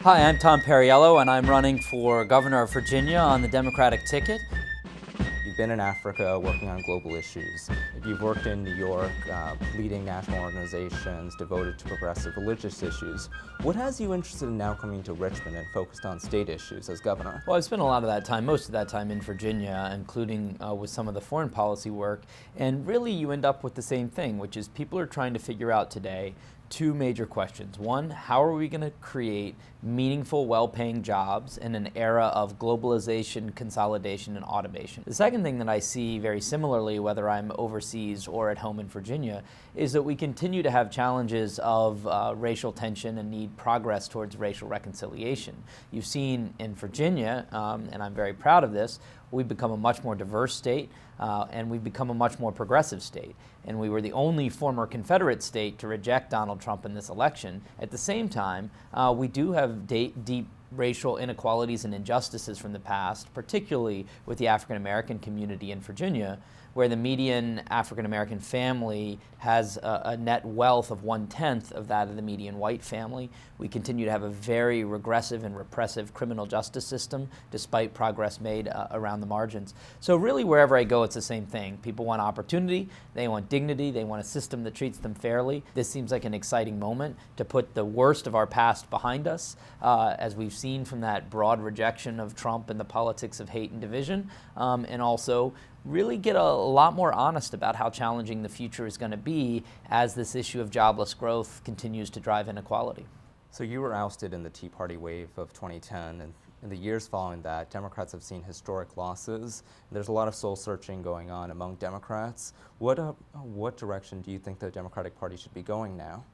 Hi, I'm Tom Perriello, and I'm running for governor of Virginia on the Democratic ticket. You've been in Africa working on global issues. You've worked in New York, leading national organizations devoted to progressive religious issues. What has you interested in now coming to Richmond and focused on state issues as governor? Well, I've spent a lot of that time, most of that time in Virginia, including with some of the foreign policy work. And really, you end up with the same thing, which is people are trying to figure out today two major questions. One, how are we going to create meaningful, well-paying jobs in an era of globalization, consolidation, and automation? The second thing that I see very similarly, whether I'm overseas or at home in Virginia, is that we continue to have challenges of racial tension and need progress towards racial reconciliation. You've seen in Virginia, and I'm very proud of this, we've become a much more diverse state, and we've become a much more progressive state. And we were the only former Confederate state to reject Donald Trump in this election. At the same time, we do have deep racial inequalities and injustices from the past, particularly with the African American community in Virginia, where the median African American family has a net wealth of 1/10 of that of the median white family. We continue to have a very regressive and repressive criminal justice system, despite progress made around the margins. So really, wherever I go, it's the same thing. People want opportunity, they want dignity, they want a system that treats them fairly. This seems like an exciting moment to put the worst of our past behind us, as we've seen from that broad rejection of Trump and the politics of hate and division, and also really get a lot more honest about how challenging the future is going to be as this issue of jobless growth continues to drive inequality. So you were ousted in the Tea Party wave of 2010, and in the years following that, Democrats have seen historic losses. There's a lot of soul searching going on among Democrats. What direction do you think the Democratic Party should be going now?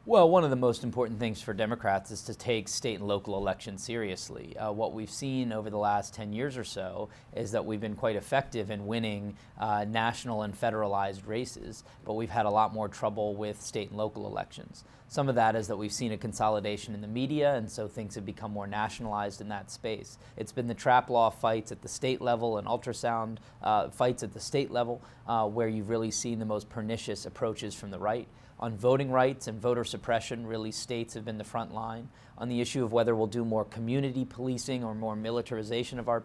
Well, one of the most important things for Democrats is to take state and local elections seriously. What we've seen over the last 10 years or so is that we've been quite effective in winning national and federalized races, but we've had a lot more trouble with state and local elections. Some of that is that we've seen a consolidation in the media, and so things have become more nationalized in that space. It's been the trap law fights at the state level and ultrasound fights at the state level where you've really seen the most pernicious approaches from the right. On voting rights and voter suppression, really states have been the front line. On the issue of whether we'll do more community policing or more militarization of our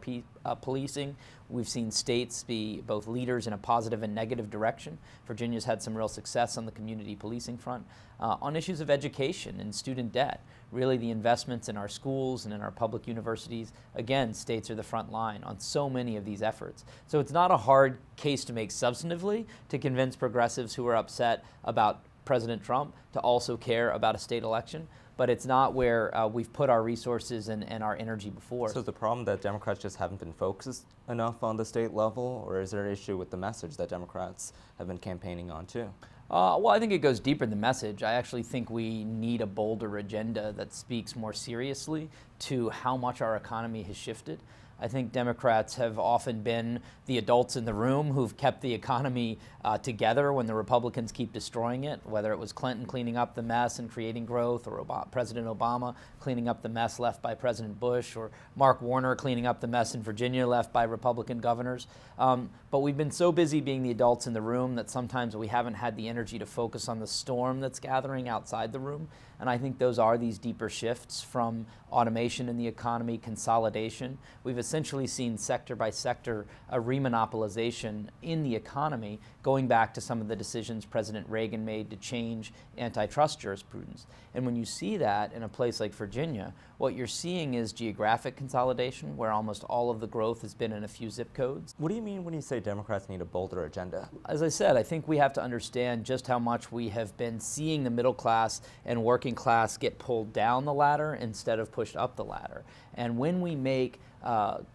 policing, we've seen states be both leaders in a positive and negative direction. Virginia's had some real success on the community policing front. On issues of education and student debt, really the investments in our schools and in our public universities, again, states are the front line on so many of these efforts. So it's not a hard case to make substantively to convince progressives who are upset about President Trump to also care about a state election, but it's not where we've put our resources and our energy before. So is the problem that Democrats just haven't been focused enough on the state level, or is there an issue with the message that Democrats have been campaigning on too? Well, I think it goes deeper in the message. I actually think we need a bolder agenda that speaks more seriously to how much our economy has shifted. I think Democrats have often been the adults in the room who've kept the economy together when the Republicans keep destroying it, whether it was Clinton cleaning up the mess and creating growth, or President Obama cleaning up the mess left by President Bush, or Mark Warner cleaning up the mess in Virginia left by Republican governors. But we've been so busy being the adults in the room that sometimes we haven't had the energy to focus on the storm that's gathering outside the room. And I think those are these deeper shifts from automation in the economy, consolidation. We've essentially seen sector by sector a remonopolization in the economy, going back to some of the decisions President Reagan made to change antitrust jurisprudence. And when you see that in a place like Virginia, what you're seeing is geographic consolidation, where almost all of the growth has been in a few zip codes. What do you mean when you say Democrats need a bolder agenda? As I said, I think we have to understand just how much we have been seeing the middle class and working class get pulled down the ladder instead of pushed up the ladder. And when we make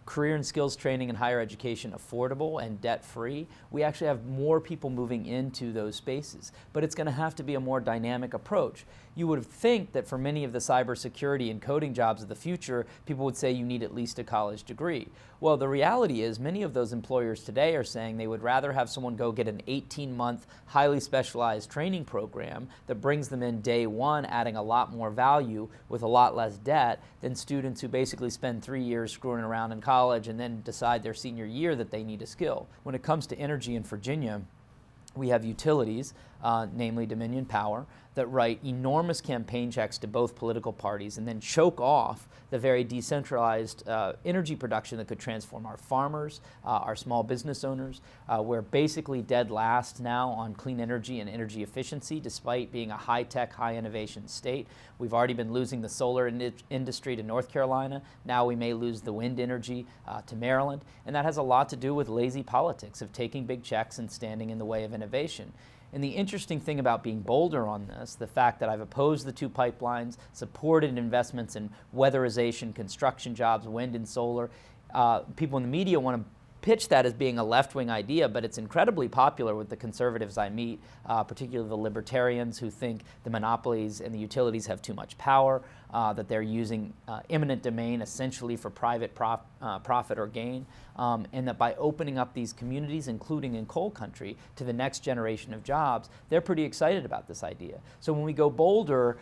career and skills training and higher education affordable and debt-free, we actually have more people moving into those spaces. But it's going to have to be a more dynamic approach. You would think that for many of the cybersecurity and coding jobs of the future, people would say you need at least a college degree. Well, the reality is many of those employers today are saying they would rather have someone go get an 18-month highly specialized training program that brings them in day one, adding a lot more value with a lot less debt than students who basically spend 3 years screwing around in college and then decide their senior year that they need a skill. When it comes to energy in Virginia, we have utilities namely Dominion Power, that write enormous campaign checks to both political parties and then choke off the very decentralized energy production that could transform our farmers, our small business owners. We're basically dead last now on clean energy and energy efficiency, despite being a high-tech, high-innovation state. We've already been losing the solar industry to North Carolina. Now we may lose the wind energy to Maryland. And that has a lot to do with lazy politics of taking big checks and standing in the way of innovation. And the interesting thing about being bolder on this, the fact that I've opposed the two pipelines, supported investments in weatherization, construction jobs, wind and solar, people in the media want to pitch that as being a left-wing idea, but it's incredibly popular with the conservatives I meet, particularly the libertarians who think the monopolies and the utilities have too much power, that they're using eminent domain essentially for private profit or gain, and that by opening up these communities, including in coal country, to the next generation of jobs, they're pretty excited about this idea. So when we go bolder,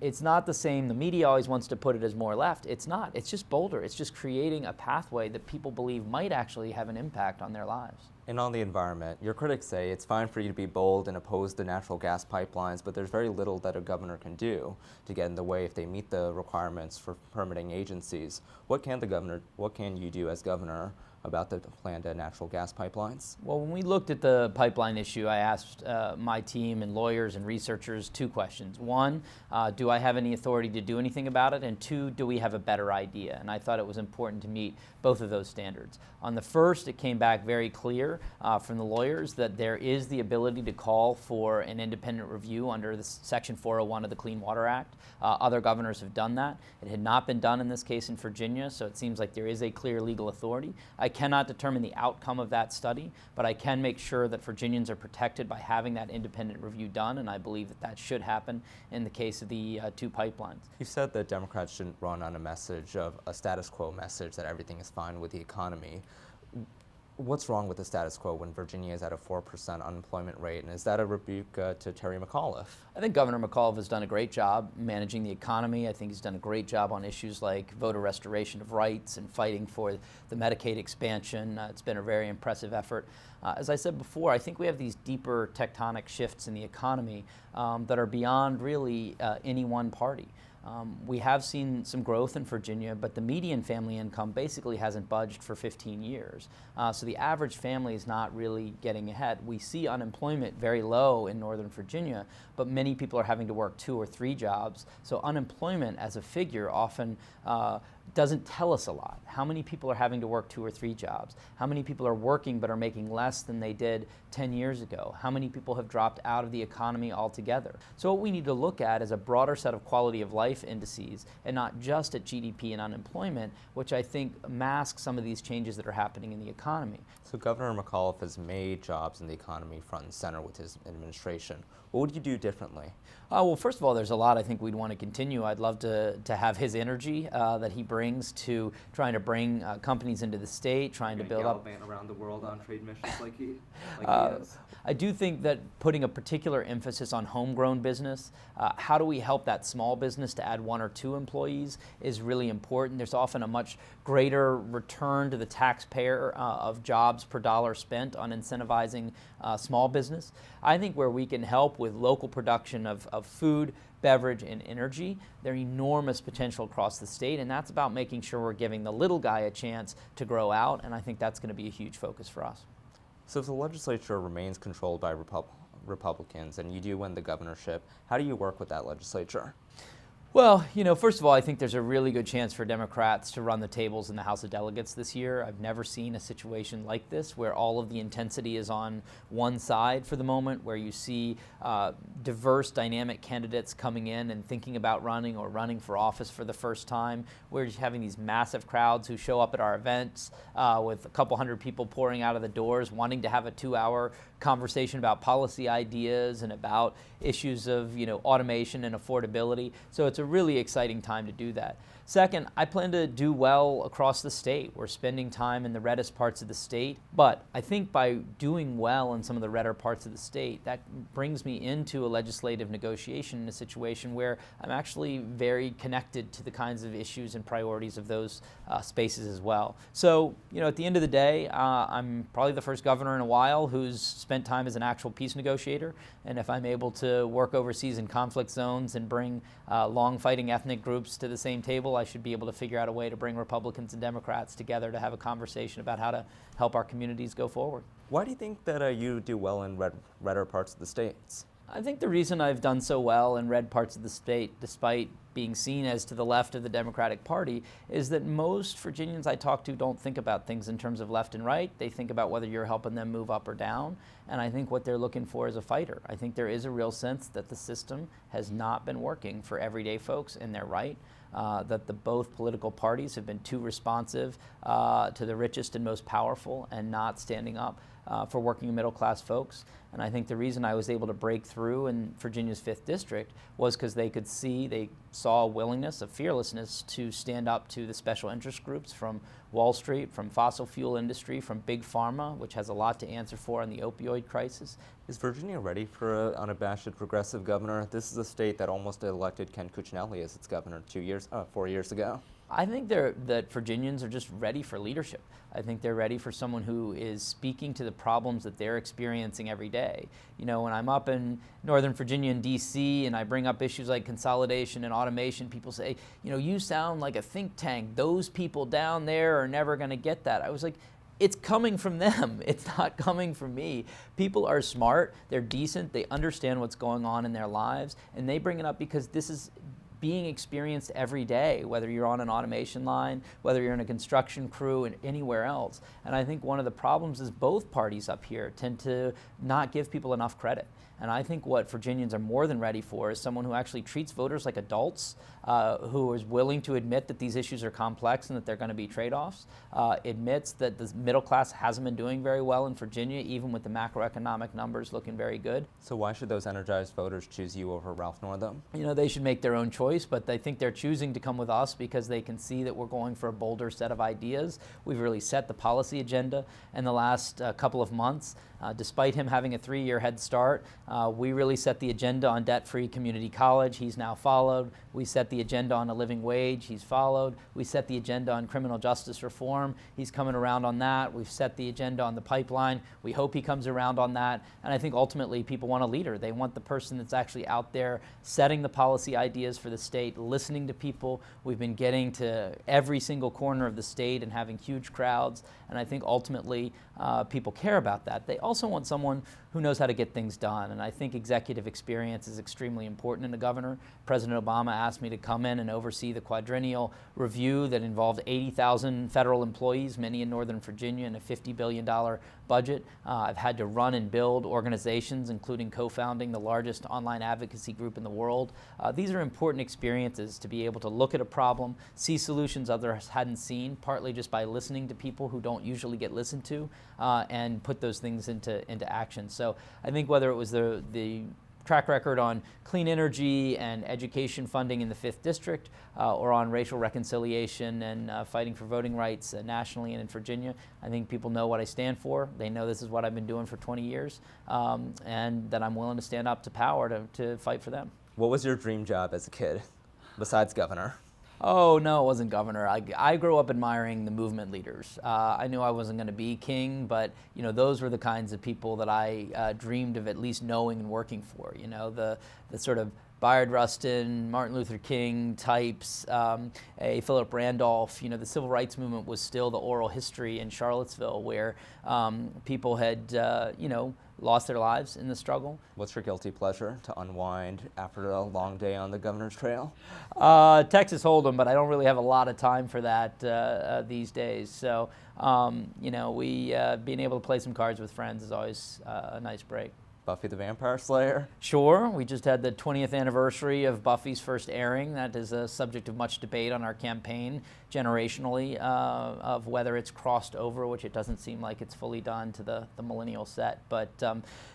it's not the same. The media always wants to put it as more left. It's not. It's just bolder. It's just creating a pathway that people believe might actually have an impact on their lives. And on the environment, your critics say it's fine for you to be bold and oppose the natural gas pipelines, but there's very little that a governor can do to get in the way if they meet the requirements for permitting agencies. What can you do as governor about the planned natural gas pipelines? Well, when we looked at the pipeline issue, I asked my team and lawyers and researchers two questions. One, do I have any authority to do anything about it? And two, do we have a better idea? And I thought it was important to meet both of those standards. On the first, it came back very clear from the lawyers that there is the ability to call for an independent review under the Section 401 of the Clean Water Act. Other governors have done that. It had not been done in this case in Virginia, so it seems like there is a clear legal authority. I cannot determine the outcome of that study, but I can make sure that Virginians are protected by having that independent review done, and I believe that that should happen in the case of the two pipelines. You said that Democrats shouldn't run on a message of a status quo message that everything is fine with the economy. What's wrong with the status quo when Virginia is at a 4% unemployment rate, and is that a rebuke to Terry McAuliffe? I think Governor McAuliffe has done a great job managing the economy. I think he's done a great job on issues like voter restoration of rights and fighting for the Medicaid expansion. It's been a very impressive effort. As I said before, I think we have these deeper tectonic shifts in the economy that are beyond really any one party. We have seen some growth in Virginia, but the median family income basically hasn't budged for 15 years. So the average family is not really getting ahead. We see unemployment very low in Northern Virginia, but many people are having to work 2 or 3 jobs. So unemployment as a figure often doesn't tell us a lot. How many people are having to work 2 or 3 jobs? How many people are working but are making less than they did 10 years ago? How many people have dropped out of the economy altogether? So what we need to look at is a broader set of quality of life indices and not just at GDP and unemployment, which I think masks some of these changes that are happening in the economy. So Governor McAuliffe has made jobs in the economy front and center with his administration. What would you do differently? Well, first of all, there's a lot I think we'd want to continue. I'd love to have his energy that he brings to trying to bring companies into the state, trying to build up around the world on trade missions like he is. I do think that putting a particular emphasis on homegrown business, how do we help that small business to add 1 or 2 employees is really important. There's often a much greater return to the taxpayer of jobs per dollar spent on incentivizing small business. I think where we can help with local production of food, beverage, and energy, there's enormous potential across the state, and that's about making sure we're giving the little guy a chance to grow out, and I think that's going to be a huge focus for us. So if the legislature remains controlled by Republicans and you do win the governorship, how do you work with that legislature? Well, first of all, I think there's a really good chance for Democrats to run the tables in the House of Delegates this year. I've never seen a situation like this where all of the intensity is on one side for the moment, where you see diverse, dynamic candidates coming in and thinking about running or running for office for the first time. We're just having these massive crowds who show up at our events with a couple hundred people pouring out of the doors, wanting to have a 2-hour conversation about policy ideas and about issues of automation and affordability. So it's a a really exciting time to do that. Second, I plan to do well across the state. We're spending time in the reddest parts of the state, but I think by doing well in some of the redder parts of the state, that brings me into a legislative negotiation in a situation where I'm actually very connected to the kinds of issues and priorities of those spaces as well. So, at the end of the day, I'm probably the first governor in a while who's spent time as an actual peace negotiator, and if I'm able to work overseas in conflict zones and bring long-fighting ethnic groups to the same table, I should be able to figure out a way to bring Republicans and Democrats together to have a conversation about how to help our communities go forward. Why do you think that you do well in redder parts of the states? I think the reason I've done so well in red parts of the state, despite being seen as to the left of the Democratic Party, is that most Virginians I talk to don't think about things in terms of left and right. They think about whether you're helping them move up or down. And I think what they're looking for is a fighter. I think there is a real sense that the system has not been working for everyday folks, and they're right. That both political parties have been too responsive to the richest and most powerful and not standing up for working middle class folks. And I think the reason I was able to break through in Virginia's 5th District was because they saw a willingness, a fearlessness to stand up to the special interest groups from Wall Street, from fossil fuel industry, from big pharma, which has a lot to answer for on the opioid crisis. Is Virginia ready for an unabashed progressive governor? This is a state that almost elected Ken Cuccinelli as its governor 4 years ago. I think that Virginians are just ready for leadership. I think they're ready for someone who is speaking to the problems that they're experiencing every day. When I'm up in Northern Virginia and DC and I bring up issues like consolidation and automation, people say, you sound like a think tank. Those people down there are never going to get that. I was like, it's coming from them. It's not coming from me. People are smart, they're decent, they understand what's going on in their lives, and they bring it up because this is being experienced every day, whether you're on an automation line, whether you're in a construction crew, and anywhere else. And I think one of the problems is both parties up here tend to not give people enough credit. And I think what Virginians are more than ready for is someone who actually treats voters like adults, who is willing to admit that these issues are complex and that they're going to be trade-offs, admits that the middle class hasn't been doing very well in Virginia, even with the macroeconomic numbers looking very good. So why should those energized voters choose you over Ralph Northam? They should make their own choice, but I think they're choosing to come with us because they can see that we're going for a bolder set of ideas. We've really set the policy agenda in the last couple of months. Despite him having a 3-year head start, we really set the agenda on debt-free community college. He's now followed. We set the agenda on a living wage. He's followed. We set the agenda on criminal justice reform. He's coming around on that. We've set the agenda on the pipeline. We hope he comes around on that. And I think ultimately people want a leader. They want the person that's actually out there setting the policy ideas for the state, listening to people. We've been getting to every single corner of the state and having huge crowds. And I think ultimately people care about that. They also want someone who knows how to get things done. And I think executive experience is extremely important in a governor. President Obama asked me to come in and oversee the quadrennial review that involved 80,000 federal employees, many in Northern Virginia, and a $50 billion budget. I've had to run and build organizations, including co-founding the largest online advocacy group in the world. These are important experiences to be able to look at a problem, see solutions others hadn't seen, partly just by listening to people who don't usually get listened to, and put those things into action. So I think whether it was the track record on clean energy and education funding in the 5th District, or on racial reconciliation and fighting for voting rights nationally and in Virginia, I think people know what I stand for. They know this is what I've been doing for 20 years, and that I'm willing to stand up to power to fight for them. What was your dream job as a kid, besides governor? Oh, no, it wasn't governor. I grew up admiring the movement leaders. I knew I wasn't going to be king, but those were the kinds of people that I dreamed of at least knowing and working for. The sort of Bayard Rustin, Martin Luther King types, a Philip Randolph. The civil rights movement was still the oral history in Charlottesville, where people had lost their lives in the struggle. What's your guilty pleasure to unwind after a long day on the governor's trail? Texas Hold'em, but I don't really have a lot of time for that these days. So, being able to play some cards with friends is always a nice break. Buffy the Vampire Slayer? Sure. We just had the 20th anniversary of Buffy's first airing. That is a subject of much debate on our campaign generationally of whether it's crossed over, which it doesn't seem like it's fully done, to the millennial set. But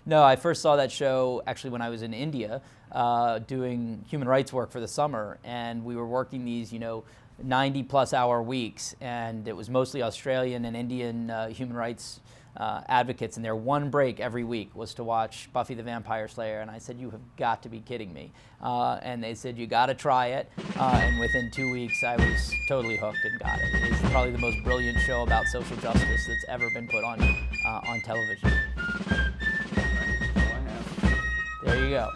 no, I first saw that show actually when I was in India doing human rights work for the summer, and we were working these, 90-plus hour weeks, and it was mostly Australian and Indian human rights advocates, and their one break every week was to watch Buffy the Vampire Slayer, and I said, you have got to be kidding me. And they said, you got to try it, and within 2 weeks I was totally hooked and got it. It's probably the most brilliant show about social justice that's ever been put on television. There you go.